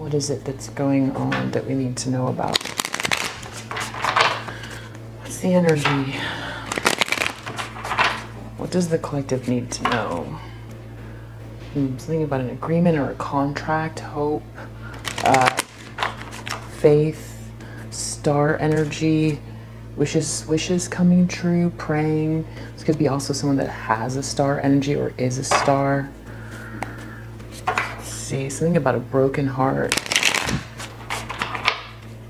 What is it that's going on that we need to know about? What's the energy? What does the collective need to know? Something about an agreement or a contract, hope, faith, star energy, wishes coming true, praying. This could be also someone that has a star energy or is a star. Let's see, something about a broken heart.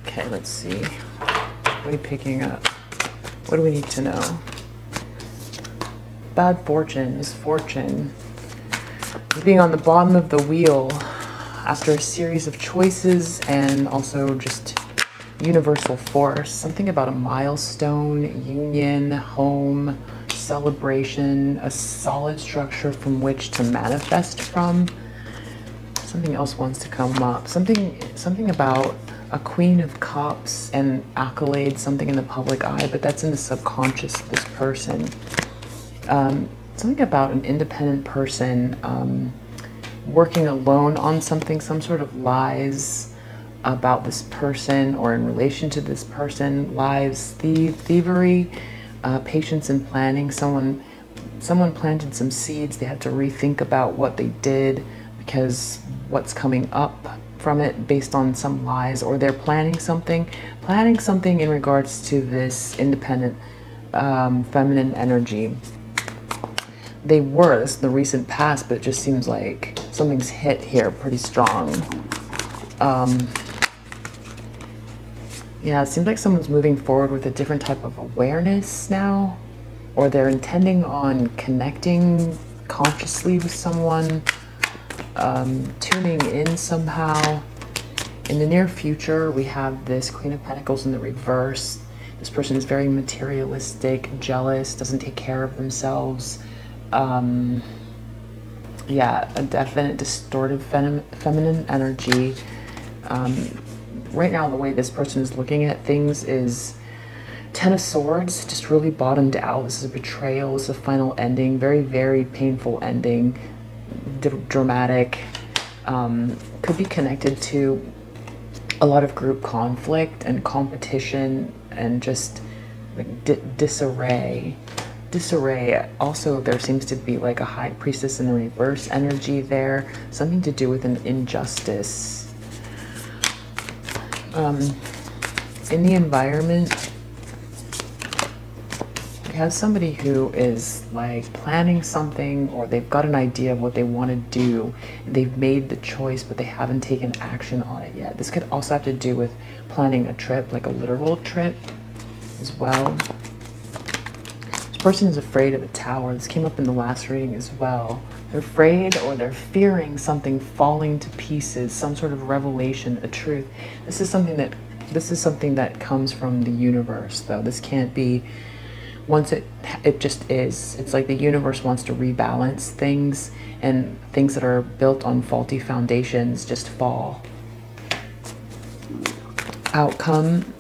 Okay, let's see. What are we picking up? What do we need to know? Bad fortune, misfortune. Being on the bottom of the wheel after a series of choices, and also just universal force. Something about a milestone, union, home, celebration, a solid structure from which to manifest from. Something else wants to come up. Something about a Queen of Cups and accolades, something in the public eye, but that's in the subconscious of this person. Something about an independent person working alone on something, some sort of lies about this person or in relation to this person, lies, thievery, patience and planning. Someone planted some seeds. They had to rethink about what they did because what's coming up from it based on some lies, or they're planning something in regards to this independent feminine energy. They were, this is the recent past, but it just seems like something's hit here pretty strong. Yeah, it seems like someone's moving forward with a different type of awareness now, or they're intending on connecting consciously with someone, tuning in somehow. In the near future, we have this Queen of Pentacles in the reverse. This person is very materialistic, jealous, doesn't take care of themselves. Yeah, a definite distorted feminine energy. Right now, the way this person is looking at things is Ten of Swords, just really bottomed out. This is a betrayal. This is a final ending. Very, very painful ending. Dramatic. Could be connected to a lot of group conflict and competition and just like disarray. Also, there seems to be like a High Priestess in the reverse energy there. Something to do with an injustice. In the environment, we have somebody who is like planning something, or they've got an idea of what they want to do. They've made the choice, but they haven't taken action on it yet. This could also have to do with planning a trip, like a literal trip as well. Person is afraid of a tower. This came up in the last reading as well. They're afraid, or they're fearing something falling to pieces, some sort of revelation, a truth. This is something that comes from the universe, though. This can't be, once it just is. It's like the universe wants to rebalance things, and things that are built on faulty foundations just fall. Outcome.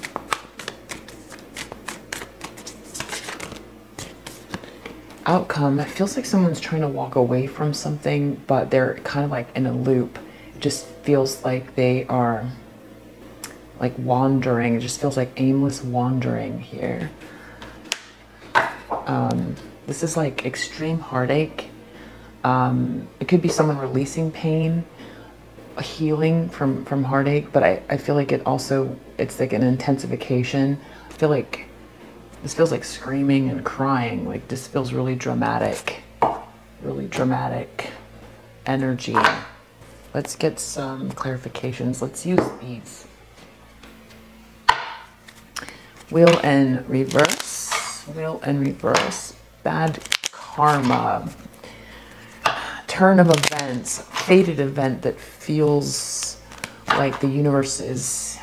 Outcome, it feels like someone's trying to walk away from something, but they're kind of like in a loop. It just feels like they are like wandering. It just feels like aimless wandering here. This is like extreme heartache. It could be someone releasing pain, healing from heartache, but I feel like it's like an intensification. I feel like this feels like screaming and crying. Like this feels really dramatic energy. Let's get some clarifications. Let's use these. Wheel and reverse. Wheel and reverse. Bad karma. Turn of events. Fated event that feels like the universe is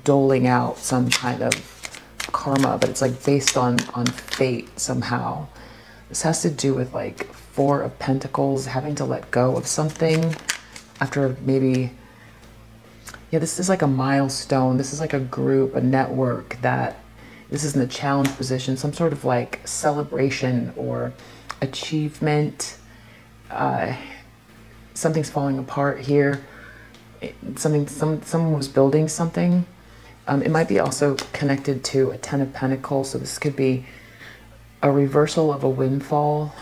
doling out some kind of karma, but it's like based on fate somehow. This has to do with like Four of Pentacles, having to let go of something after maybe, yeah, this is like a milestone. This is like a group, a network that this is in the challenge position, some sort of like celebration or achievement. Something's falling apart here. someone was building something. It might be also connected to a Ten of Pentacles, so this could be a reversal of a windfall,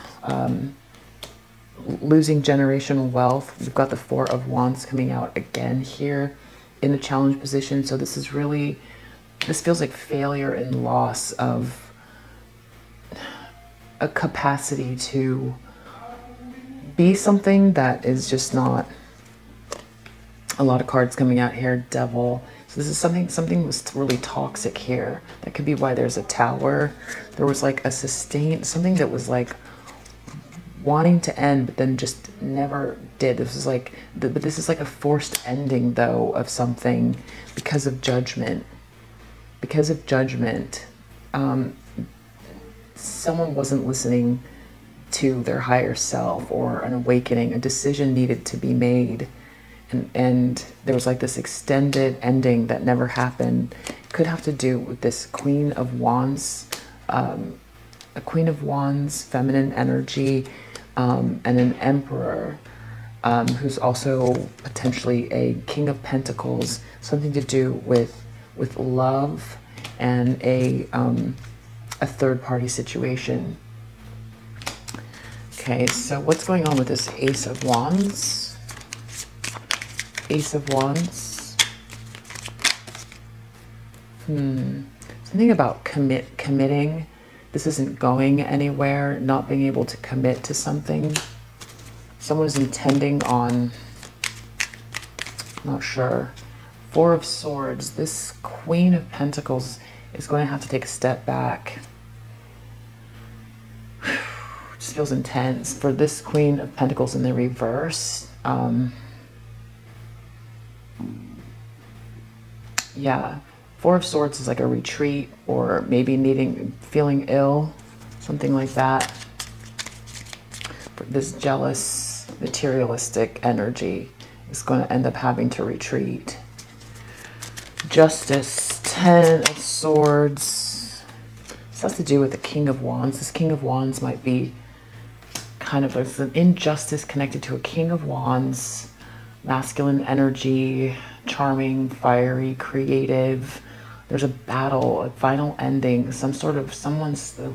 losing generational wealth. We've got the Four of Wands coming out again here in the challenge position. So this is really, this feels like failure and loss of a capacity to be something that is just not. A lot of cards coming out here. Devil. So this is something was really toxic here. That could be why there's a Tower. There was like a sustained, something that was like wanting to end, but then just never did. This is like, but this is like a forced ending though of something because of judgment. Because of judgment, someone wasn't listening to their higher self, or an awakening, a decision needed to be made. And there was like this extended ending that never happened. Could have to do with this Queen of Wands, a Queen of Wands, feminine energy, and an Emperor, who's also potentially a King of Pentacles, something to do with love and a third-party situation. Okay, so what's going on with this Ace of Wands? Ace of Wands. Something about committing. This isn't going anywhere, not being able to commit to something. Someone's intending on, not sure. Four of Swords. This Queen of Pentacles is going to have to take a step back. Just feels intense. For this Queen of Pentacles in the reverse, yeah, Four of Swords is like a retreat, or maybe feeling ill, something like that. This jealous, materialistic energy is going to end up having to retreat. Justice, Ten of Swords. This has to do with the King of Wands. This King of Wands might be kind of, there's an injustice connected to a King of Wands. Masculine energy, charming, fiery, creative. There's a battle, a final ending, some sort of,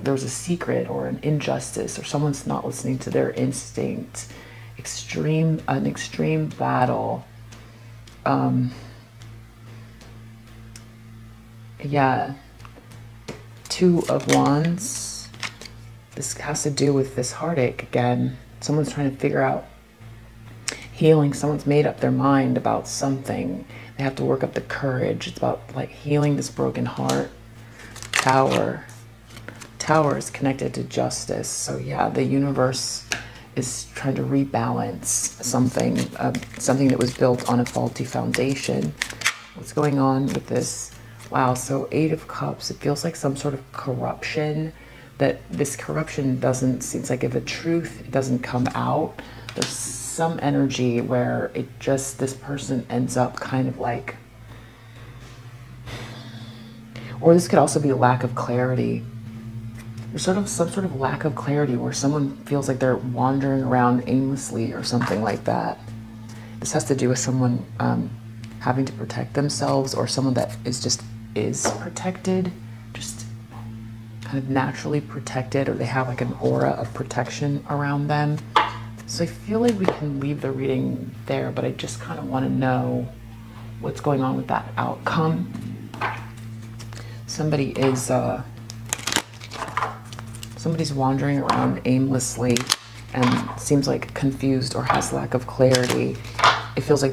there's a secret or an injustice, or someone's not listening to their instinct. An extreme battle. Yeah. Two of Wands. This has to do with this heartache again. Someone's trying to figure out healing. Someone's made up their mind about something. They have to work up the courage. It's about like healing this broken heart. Tower. Tower is connected to justice. So yeah, the universe is trying to rebalance something, something that was built on a faulty foundation. What's going on with this? Wow, so Eight of Cups. It feels like some sort of corruption. That this corruption seems like if a truth, it doesn't come out. There's some energy where this person ends up kind of like, or this could also be a lack of clarity. There's some sort of lack of clarity where someone feels like they're wandering around aimlessly or something like that. This has to do with someone having to protect themselves, or someone that is protected, just kind of naturally protected, or they have like an aura of protection around them. So I feel like we can leave the reading there, but I just kind of want to know what's going on with that outcome. Somebody's wandering around aimlessly and seems like confused or has lack of clarity. It feels like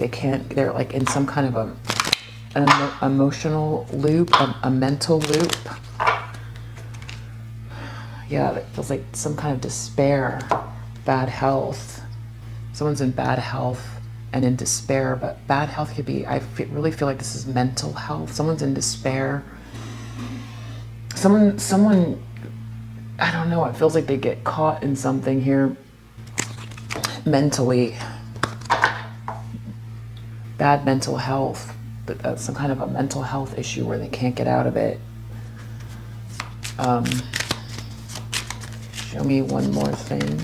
they're like in some kind of an emotional loop, a mental loop. Yeah, it feels like some kind of despair. Bad health. Someone's in bad health and in despair, but bad health could be, really feel like this is mental health. Someone's in despair. Someone, I don't know, it feels like they get caught in something here mentally. Bad mental health, but that's some kind of a mental health issue where they can't get out of it. Show me one more thing.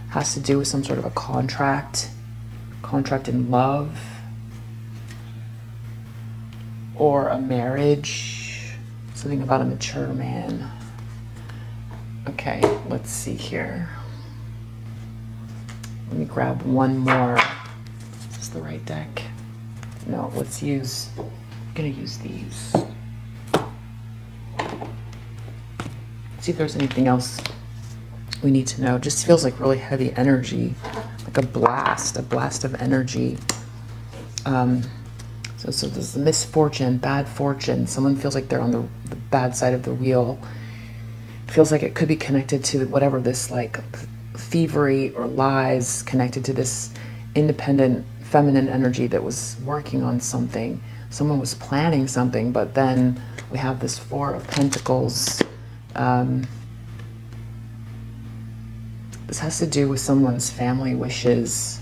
Has to do with some sort of a contract in love. or a marriage, something about a mature man. Okay, let's see here. Let me grab one more. Is this the right deck? No, I'm gonna use these. See if there's anything else we need to know. Just feels like really heavy energy, like a blast of energy. So there's misfortune, bad fortune. Someone feels like they're on the bad side of the wheel. Feels like it could be connected to whatever this like thievery or lies connected to this independent feminine energy that was working on something. Someone was planning something, but then we have this Four of Pentacles. This has to do with someone's family wishes.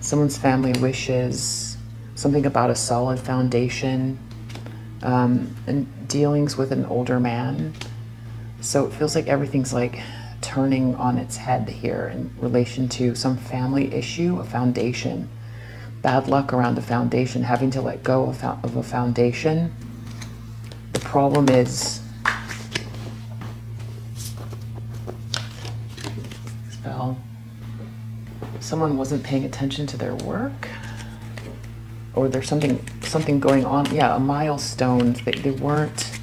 Someone's family wishes, something about a solid foundation, and dealings with an older man. So it feels like everything's like turning on its head here in relation to some family issue, a foundation. Bad luck around the foundation, having to let go of a foundation. The problem is, someone wasn't paying attention to their work, or there's something going on. Yeah, a milestone. They weren't.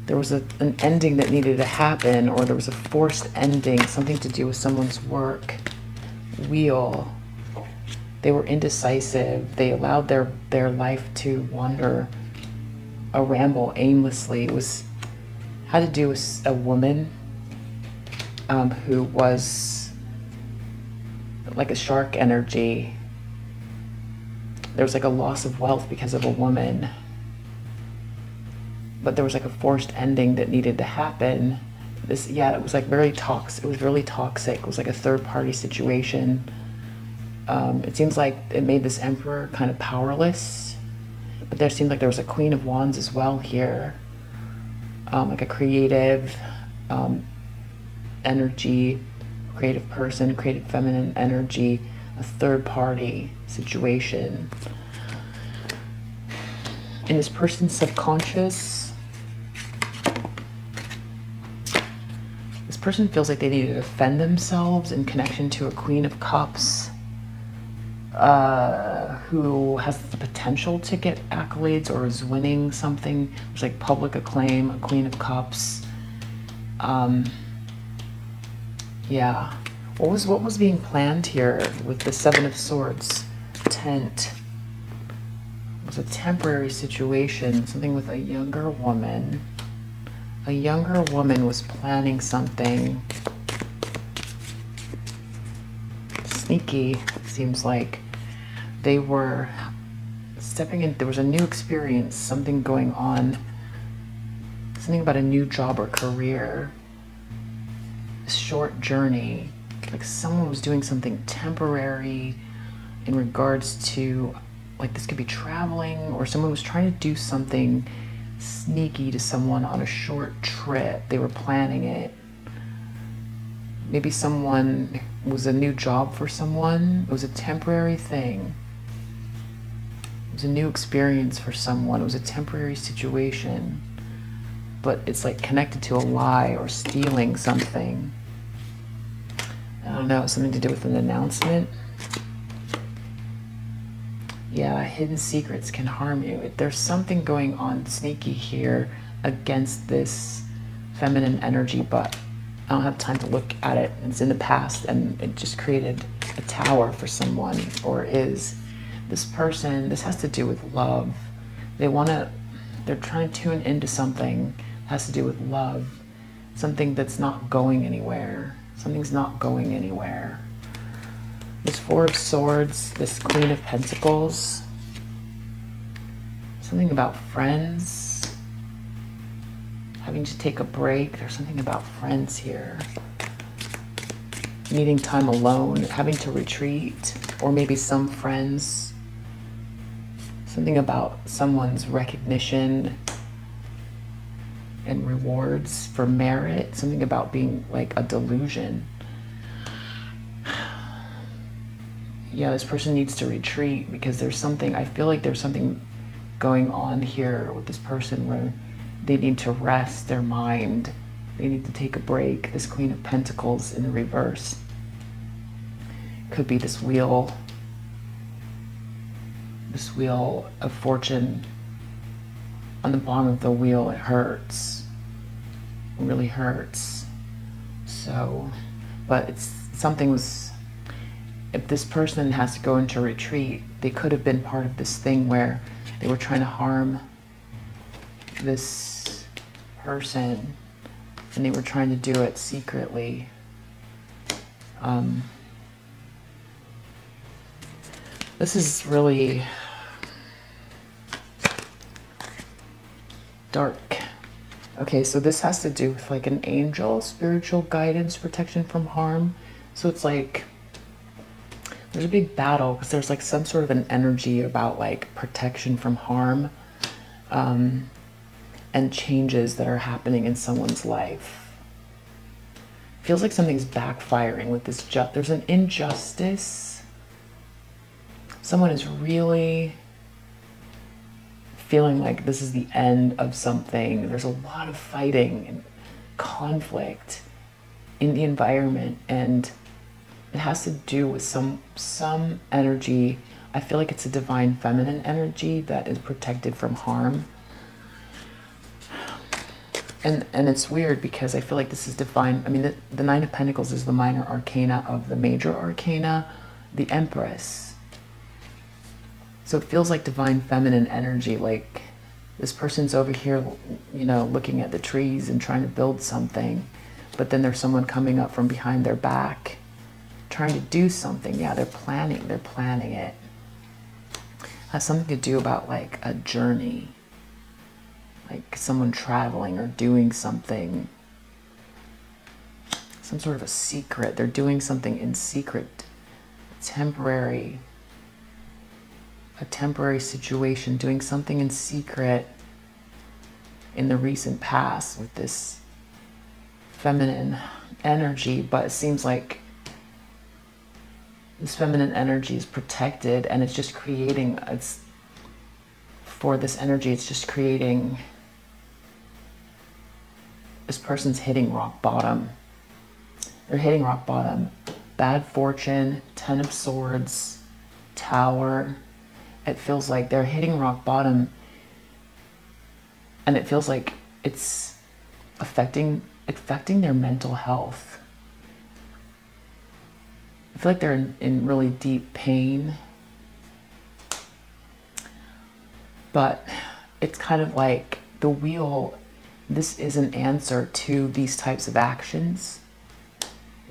There was an ending that needed to happen, or there was a forced ending, something to do with someone's work. Wheel. They were indecisive. They allowed their life to wander, a ramble aimlessly. It had to do with a woman who was like a shark energy. There was like a loss of wealth because of a woman, but there was like a forced ending that needed to happen. It was like very toxic. It was really toxic. It was like a third party situation. It seems like it made this emperor kind of powerless, but there seemed like there was a Queen of Wands as well here, like a creative energy, creative person, creative feminine energy, a third party situation. In this person's subconscious, this person feels like they need to defend themselves in connection to a Queen of Cups, who has the potential to get accolades or is winning something. There's like public acclaim, a Queen of Cups. Yeah. What was being planned here with the Seven of Swords? Tent. It was a temporary situation, something with a younger woman. A younger woman was planning something. Sneaky, seems like. They were stepping in, there was a new experience, something going on. Something about a new job or career. Short journey, like someone was doing something temporary in regards to, like, this could be traveling, or someone was trying to do something sneaky to someone on a short trip. They were planning it. Maybe someone was a new job for someone. It was a temporary thing. It was a new experience for someone. It was a temporary situation, but it's like connected to a lie or stealing something. I don't know, something to do with an announcement. Yeah, hidden secrets can harm you. There's something going on sneaky here against this feminine energy, but I don't have time to look at it. It's in the past, and it just created a tower for someone, or is. This person, this has to do with love. They're trying to tune into something that has to do with love. Something that's not going anywhere. Something's not going anywhere. This Four of Swords, this Queen of Pentacles. Something about friends. Having to take a break. There's something about friends here. Needing time alone, having to retreat, or maybe some friends. Something about someone's recognition and rewards for merit. Something about being like a delusion. Yeah, this person needs to retreat because there's something, I feel like there's something going on here with this person where they need to rest their mind. They need to take a break. This Queen of Pentacles in the reverse. Could be this wheel of fortune. On the bottom of the wheel, it hurts. It really hurts. So, but it's something was, if this person has to go into retreat, they could have been part of this thing where they were trying to harm this person and they were trying to do it secretly. This is really dark. Okay, so this has to do with like an angel, spiritual guidance, protection from harm. So it's like there's a big battle because there's like some sort of an energy about like protection from harm, and changes that are happening in someone's life. Feels like something's backfiring with this. There's an injustice. Someone is really feeling like this is the end of something. There's a lot of fighting and conflict in the environment, and it has to do with some energy. I feel like it's a divine feminine energy that is protected from harm. And it's weird because I feel like this is divine. I mean, the Nine of Pentacles is the minor arcana of the major arcana, the Empress. So it feels like divine feminine energy. Like this person's over here, you know, looking at the trees and trying to build something. But then there's someone coming up from behind their back, trying to do something. Yeah, they're planning it. Has something to do about like a journey. Like someone traveling or doing something. Some sort of a secret. They're doing something in secret. A temporary situation. Doing something in secret in the recent past with this feminine energy. But it seems like this feminine energy is protected and it's just creating, for this energy, it's just creating, this person's hitting rock bottom. They're hitting rock bottom. Bad fortune, Ten of Swords, Tower. It feels like they're hitting rock bottom, and it feels like it's affecting their mental health. I feel like they're in really deep pain. But it's kind of like the wheel, this is an answer to these types of actions.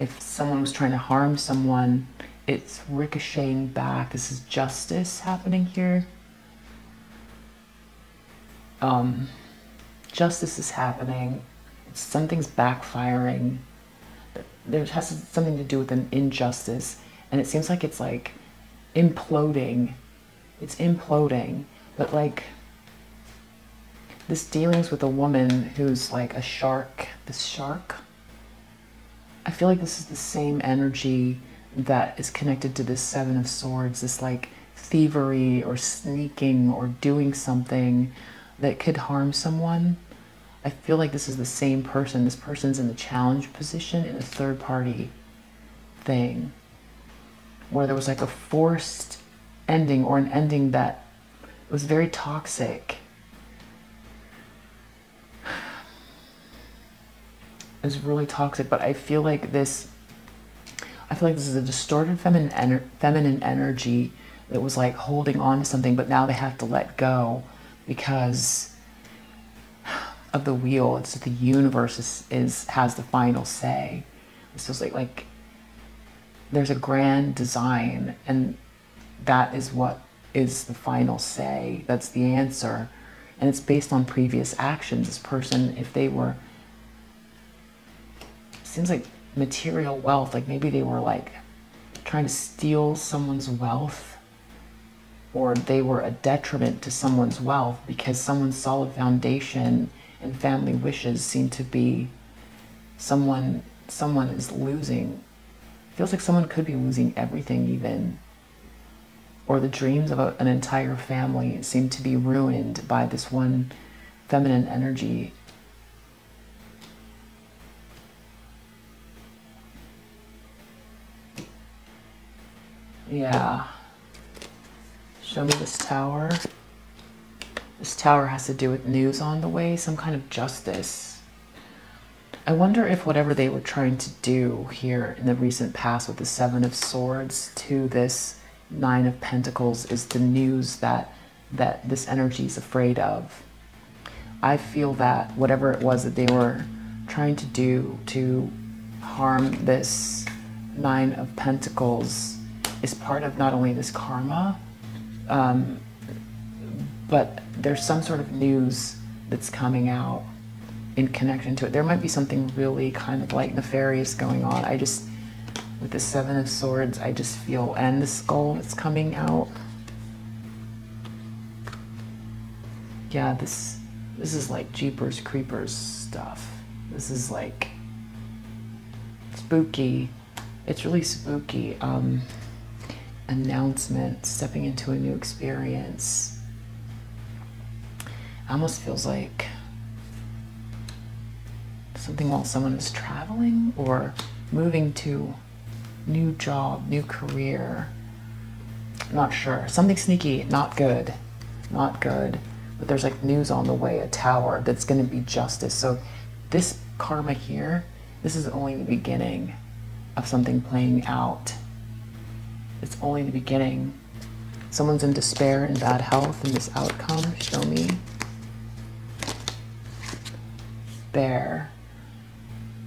If someone was trying to harm someone, it's ricocheting back. This is justice happening here. Justice is happening. Something's backfiring. There has something to do with an injustice. And it seems like it's like imploding. It's imploding. But like this dealings with a woman who's like a shark. This shark. I feel like this is the same energy that is connected to this Seven of Swords. This like thievery or sneaking or doing something that could harm someone. I feel like this is the same person. This person's in the challenge position in a third party thing where there was like a forced ending or an ending that was very toxic. It was really toxic, but I feel like this is a distorted feminine energy that was like holding on to something, but now they have to let go because of the wheel. It's that the universe has the final say. This feels like there's a grand design, and that is what is the final say. That's the answer, and it's based on previous actions. This person, if they were, seems like material wealth, like maybe they were like trying to steal someone's wealth, or they were a detriment to someone's wealth because someone's solid foundation and family wishes seem to be someone is losing. Feels like someone could be losing everything even, or the dreams of an entire family seem to be ruined by this one feminine energy. Yeah. Show me this tower. This tower has to do with news on the way, some kind of justice. I wonder if whatever they were trying to do here in the recent past with the Seven of Swords to this Nine of Pentacles is the news that this energy is afraid of. I feel that whatever it was that they were trying to do to harm this Nine of Pentacles is part of not only this karma, but there's some sort of news that's coming out in connection to it. There might be something really kind of like nefarious going on. I just, with the Seven of Swords, I just feel, and the skull that's coming out. Yeah, this is like Jeepers Creepers stuff. This is like spooky. It's really spooky. Announcement, stepping into a new experience. Almost feels like something while someone is traveling or moving to new job, new career. Not sure. Something sneaky, not good. Not good. But there's like news on the way, a tower that's going to be justice. So this karma here, this is only the beginning of something playing out. It's only the beginning. Someone's in despair and bad health in this outcome. Show me. Bear.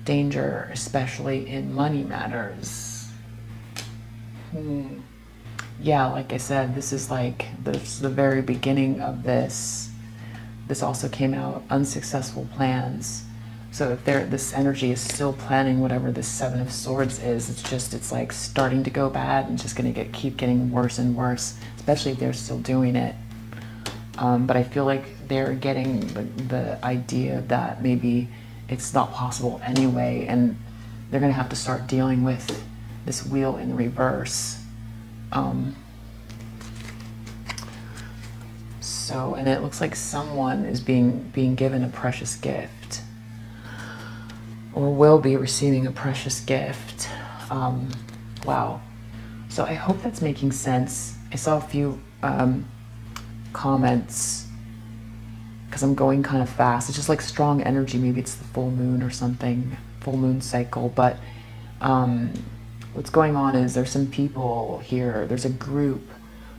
Danger, especially in money matters. Yeah, like I said, this is like the very beginning of this. This also came out, unsuccessful plans. So if this energy is still planning whatever this Seven of Swords is, it's like starting to go bad and just gonna keep getting worse and worse, especially if they're still doing it. But I feel like they're getting the idea that maybe it's not possible anyway, and they're gonna have to start dealing with this wheel in reverse. So, and it looks like someone is being given a precious gift, or will be receiving a precious gift. Wow. So I hope that's making sense. I saw a few comments, because I'm going kind of fast. It's just like strong energy. Maybe it's the full moon or something, full moon cycle. But what's going on is there's some people here, there's a group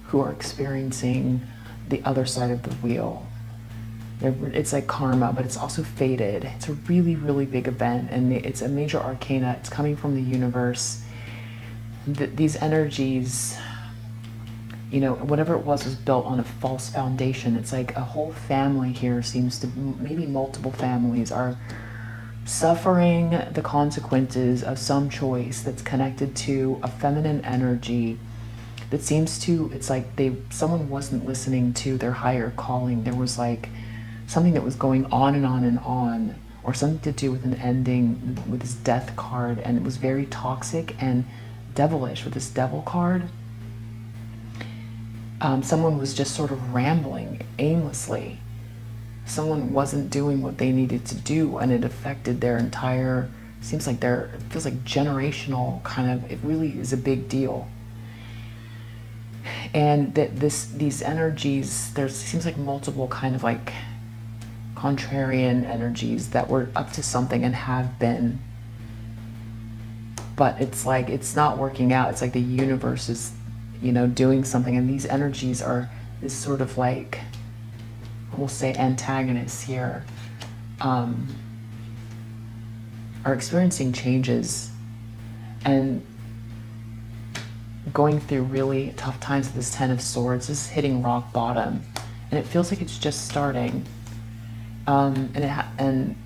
who are experiencing the other side of the wheel. It's like karma, but it's also fated. It's a really, really big event, and it's a major arcana. It's coming from the universe. These energies, you know, whatever it was built on a false foundation. It's like a whole family here seems to, maybe multiple families, are suffering the consequences of some choice that's connected to a feminine energy that seems to, it's like someone wasn't listening to their higher calling. There was like something that was going on and on and on, or something to do with an ending with this death card, and it was very toxic and devilish with this devil card. Someone was just sort of rambling aimlessly. Someone wasn't doing what they needed to do, and it affected their entire, seems like it feels like generational kind of, it really is a big deal. And that these energies, there seems like multiple kind of like contrarian energies that were up to something and have been, but it's like it's not working out. It's like the universe is, you know, doing something, and these energies are this sort of like, we'll say antagonists here, are experiencing changes and going through really tough times with this Ten of Swords. This is hitting rock bottom, and it feels like it's just starting. And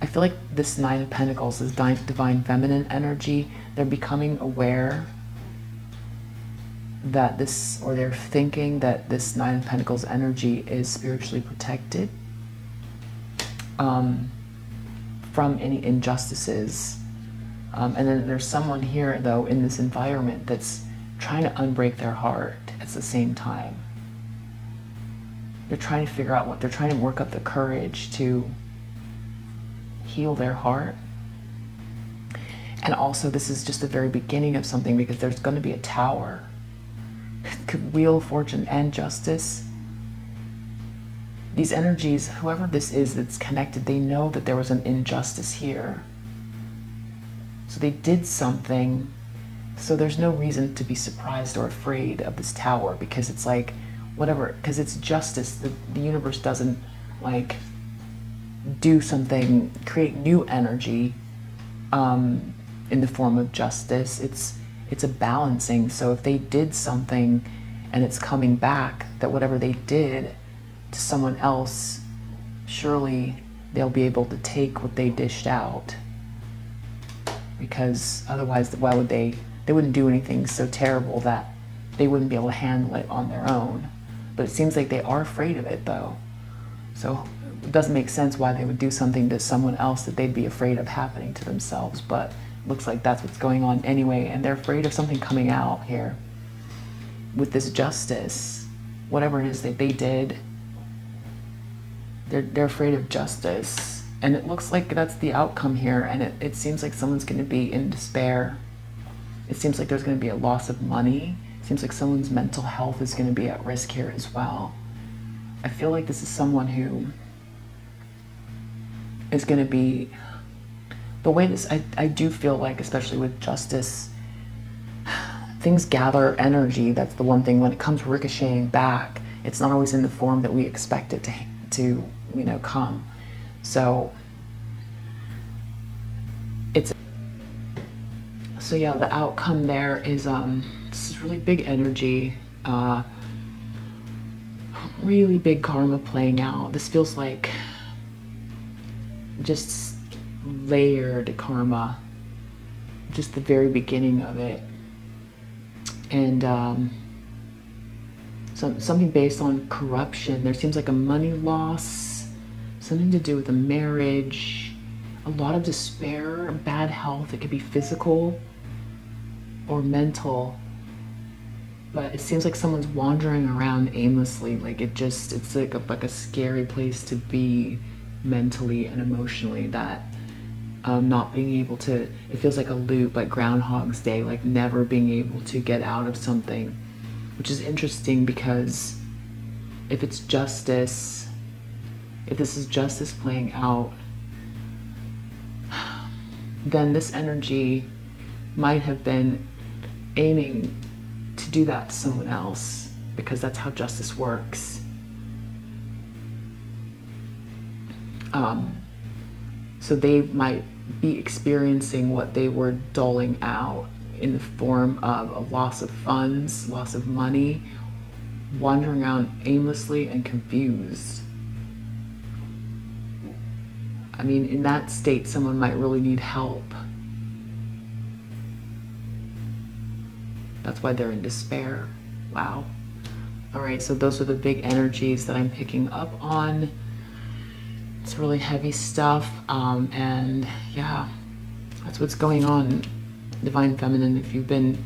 I feel like this Nine of Pentacles is divine feminine energy. They're becoming aware that this, or they're thinking that this Nine of Pentacles energy is spiritually protected from any injustices. And then there's someone here, though, in this environment that's trying to unbreak their heart. at the same time. They're trying to figure out they're trying to work up the courage to heal their heart. And also, this is just the very beginning of something, because there's going to be a tower. Wheel of Fortune and Justice. These energies, whoever this is that's connected, they know that there was an injustice here. So they did something. So there's no reason to be surprised or afraid of this tower, because it's like, whatever, because it's justice. The universe doesn't like do something, create new energy in the form of justice. It's a balancing. So if they did something and it's coming back, that whatever they did to someone else, surely they'll be able to take what they dished out. Because otherwise, why would they wouldn't do anything so terrible that they wouldn't be able to handle it on their own. But it seems like they are afraid of it, though. So it doesn't make sense why they would do something to someone else that they'd be afraid of happening to themselves. But it looks like that's what's going on anyway, and they're afraid of something coming out here with this justice. Whatever it is that they did, they're afraid of justice. And it looks like that's the outcome here, and it seems like someone's going to be in despair. It seems like there's going to be a loss of money. It seems like someone's mental health is going to be at risk here as well. I feel like this is someone who is going to be, the way this, I do feel like, especially with justice, things gather energy. That's the one thing. When it comes ricocheting back, it's not always in the form that we expect it to come. So yeah, the outcome there is this is really big energy, really big karma playing out. This feels like just layered karma, just the very beginning of it. And something based on corruption. There seems like a money loss, something to do with a marriage, a lot of despair, bad health. It could be physical or mental, but it seems like someone's wandering around aimlessly. Like it's like a scary place to be mentally and emotionally. That not being able to, it feels like a loop, like Groundhog's Day, like never being able to get out of something, which is interesting, because if it's justice, if this is justice playing out, then this energy might have been aiming to do that to someone else, because that's how justice works. So they might be experiencing what they were doling out in the form of a loss of funds, loss of money, wandering around aimlessly and confused. I mean, in that state, someone might really need help. That's why they're in despair. Wow. All right, so those are the big energies that I'm picking up on. It's really heavy stuff, and yeah, that's what's going on. Divine Feminine, if you've been,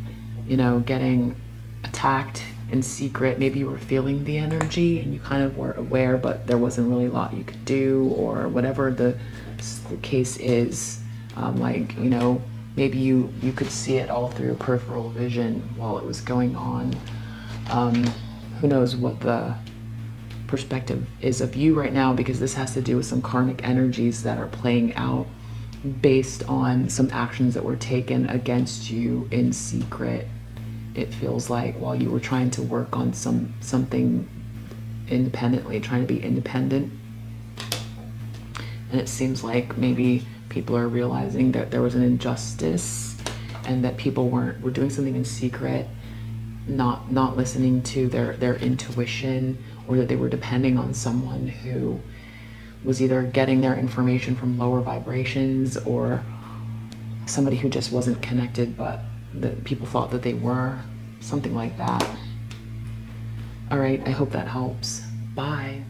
getting attacked in secret, maybe you were feeling the energy and you kind of were aware, but there wasn't really a lot you could do, or whatever the case is. Maybe you could see it all through your peripheral vision while it was going on. Who knows what the perspective is of you right now, because this has to do with some karmic energies that are playing out based on some actions that were taken against you in secret. It feels like while you were trying to work on something independently, trying to be independent. And it seems like maybe people are realizing that there was an injustice, and that people were doing something in secret, not listening to their intuition, or that they were depending on someone who was either getting their information from lower vibrations, or somebody who just wasn't connected, but that people thought that they were, something like that. All right, I hope that helps. Bye.